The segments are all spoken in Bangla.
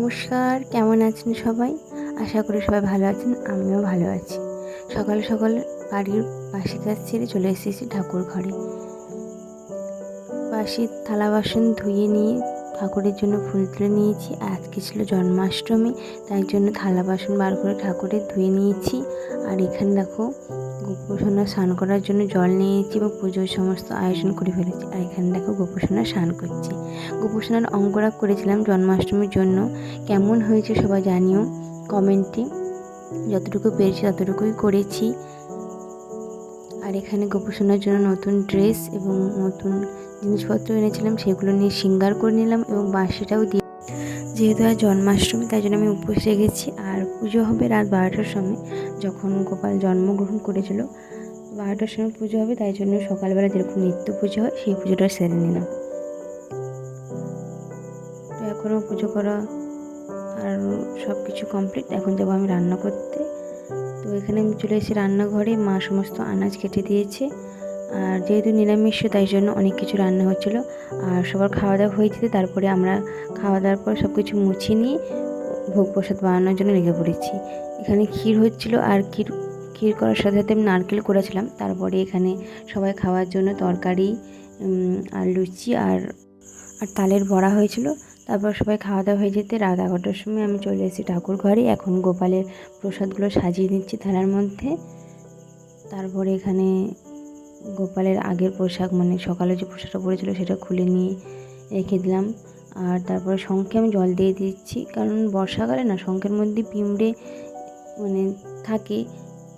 নমস্কার, কেমন আছেন সবাই? আশা করি সবাই ভালো আছেন, আমিও ভালো আছি। সকাল সকাল বাড়ির বাসি কাজ ছেড়ে চলে এসেছি ঠাকুর ঘরে। বাসি থালা বাসন ধুয়ে নিয়ে ঠাকুরের জন্য ফুল তুলে নিয়েছি। আজকে ছিল জন্মাষ্টমী, তাই জন্য থালা বাসন বার করে ঠাকুরের ধুয়ে নিয়েছি। আর এখানে দেখো গোপুসোনা স্নান করার জন্য জল নিয়েছি এবং পুজোর সমস্ত আয়োজন করে ফেলেছি। আর এখানে দেখো গোপুসোনা স্নান করছে। গোপুসোনার অঙ্গরাগ করেছিলাম জন্মাষ্টমীর জন্য। কেমন হয়েছে সবাই জানিও কমেন্টে। যতটুকু পেরেছি ততটুকুই করেছি। আর এখানে গোপুসোনার জন্য নতুন ড্রেস এবং নতুন জিনিসপত্র এনেছিলাম, সেগুলো নিয়ে শৃঙ্গার করে নিলাম এবং বাঁশিটাও দিয়ে, যেহেতু আজ জন্মাষ্টমী তাই জন্য আমি উপোস রেখেছি। আর পুজো হবে রাত 12টার সময়, যখন গোপাল জন্মগ্রহণ করেছিল 12টার সময় পুজো হবে, তাই জন্য সকালবেলা যেরকম নিত্য পুজো হয় সেই পুজোটা সেরে নিলাম। তো এখনও পুজো করা আর সব কিছু কমপ্লিট। এখন যাবো আমি রান্না করতে। তো এখানে আমি চলে এসেছি রান্নাঘরে, মা সমস্ত আনাজ কেটে দিয়েছে। আর যেহেতু নিরামিষ তাই জন্য অনেক কিছু রান্না হচ্ছিলো। আর সবার খাওয়া দাওয়া হয়ে যেতে তারপরে আমরা খাওয়া দাওয়ার পর সব কিছু মুছিয়ে নিয়ে ভোগ প্রসাদ বানানোর জন্য লেগে পড়েছি। এখানে ক্ষীর হচ্ছিলো, আর ক্ষীর করার সাথে সাথে আমি নারকেল করেছিলাম। তারপরে এখানে সবাই খাওয়ার জন্য তরকারি আর লুচি আর তালের বড়া হয়েছিল। তারপর সবাই খাওয়া দাওয়া হয়ে যেতে রাত 11টার সময় আমি চলে এসেছি ঠাকুর ঘরে। এখন গোপালের প্রসাদগুলো সাজিয়ে নিচ্ছি থালার মধ্যে। তারপরে এখানে গোপালের আগের পোশাক, মানে সকালে যে পোশাকটা পরেছিল সেটা খুলে নিয়ে রেখে দিলাম। আর তারপরে শঙ্খে আমি জল দিয়ে দিচ্ছি, কারণ বর্ষাকালে না শঙ্খের মধ্যে পিঁমড়ে মানে থাকে,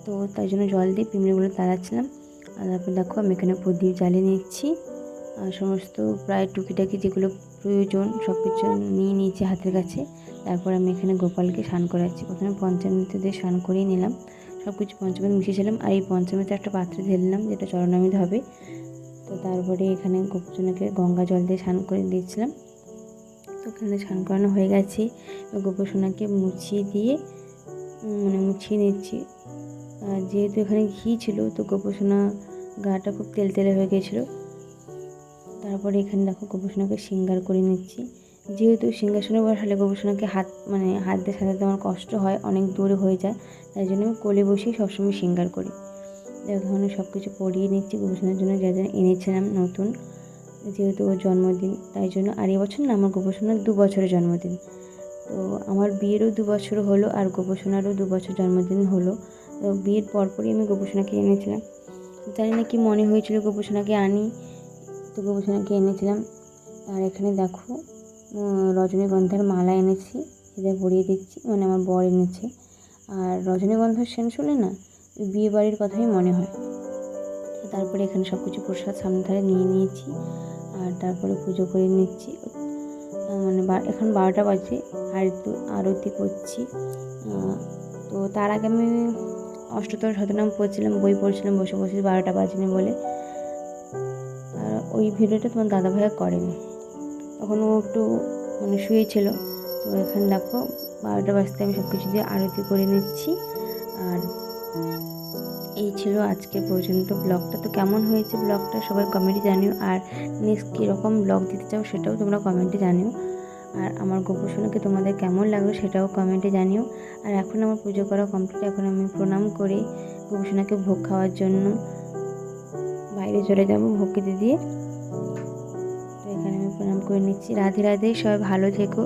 তো তাই জন্য জল দিয়ে পিঁমড়েগুলো তাড়াচ্ছিলাম। আর তারপর দেখো আমি এখানে প্রদীপ জ্বালিয়ে নিচ্ছি। আর সমস্ত প্রায় টুকিটাকি যেগুলো প্রয়োজন সব কিছু নিয়ে নিয়েছি হাতের কাছে। তারপর আমি এখানে গোপালকে স্নান করাচ্ছি। প্রথমে পঞ্চামৃত দিয়ে স্নান করিয়ে নিলাম, সব কিছু পঞ্চামৃত মিশিয়েছিলাম। আর এই পঞ্চামৃত একটা পাত্রে ঢেলে নিলাম, যেটা চরণামৃত হবে। তো তারপরে এখানে গোপুসোনাকে গঙ্গা জল দিয়ে স্নান করে দিয়েছিলাম। তো ওখানে স্নান করানো হয়ে গেছে। গোপুসোনাকে মুছিয়ে দিয়ে মুছিয়ে নিচ্ছি। আর যেহেতু এখানে ঘি ছিল তো গোপুসোনা গাটা খুব তেলতেলে হয়ে গেছিলো। তারপরে এখানে দেখো গোপুসোনাকে শৃঙ্গার করে নিচ্ছি। যেহেতু সিংহাসনে বসালে গোপুসোনাকে হাত দিয়ে সাজাতে আমার কষ্ট হয়, অনেক দূরে হয়ে যায়, তাই জন্য আমি কোলে বসেই সবসময় শৃঙ্গার করি। এখানে সব কিছু পরিয়ে নিচ্ছি গোপুসোনার জন্য, যা যা এনেছিলাম নতুন, যেহেতু ওর জন্মদিন তাই জন্য। আর এবছর না আমার গোপুসোনার 2 বছরের জন্মদিন। তো আমার বিয়েরও 2 বছর হলো আর গোপুসোনারও 2 বছর জন্মদিন হলো। তো বিয়ের পরপরই আমি গোপুসোনাকে এনেছিলাম। জানি না কি মনে হয়েছিল গোপুসোনাকে আনি, তো গোপুসোনাকে এনেছিলাম। আর এখানে দেখো রজনীগন্ধার মালা এনেছি, সেটা পরিয়ে দিচ্ছি, মানে আমার বর এনেছে। আর রজনীগন্ধার সেন্ট শুনে না বিয়ে বাড়ির কথাই মনে হয়। তারপরে এখানে সব কিছু প্রসাদ সামনে ধারে নিয়ে নিয়েছি। আর তারপরে পুজো করে নিচ্ছি। এখন 12টা বাজে, আর আরতি করছি। তো তার আগে আমি অষ্টতর শতনাম পড়ছিলাম, বই পড়ছিলাম বসে বসে, 12টা বাজেনি বলে। আর ওই ভিডিওটা তোমার দাদাভাইয়া করেনি, তখন ও একটু শুয়েছিল। তো এখানে দেখো 12টা বাজতে আমি সব কিছু দিয়ে আরতি করে নিচ্ছি। আর এই ছিল আজকে পর্যন্ত ব্লগটা। তো কেমন হয়েছে ব্লগটা সবাই কমেন্টে জানিও। আর নেক্সট কীরকম ব্লগ দিতে চাও সেটাও তোমরা কমেন্টে জানিও। আর আমার গোপুসোনাকে তোমাদের কেমন লাগলো সেটাও কমেন্টে জানিও। আর এখন আমার পুজো করা কমপ্লিট। এখন আমি প্রণাম করে গোপুসোনাকে ভোগ খাওয়ার জন্য বাইরে চলে যাব ভোগ খেতে দিয়ে। তো এখানে আমি প্রণাম করে নিচ্ছি। রাধে রাধে, সবাই ভালো থেকো।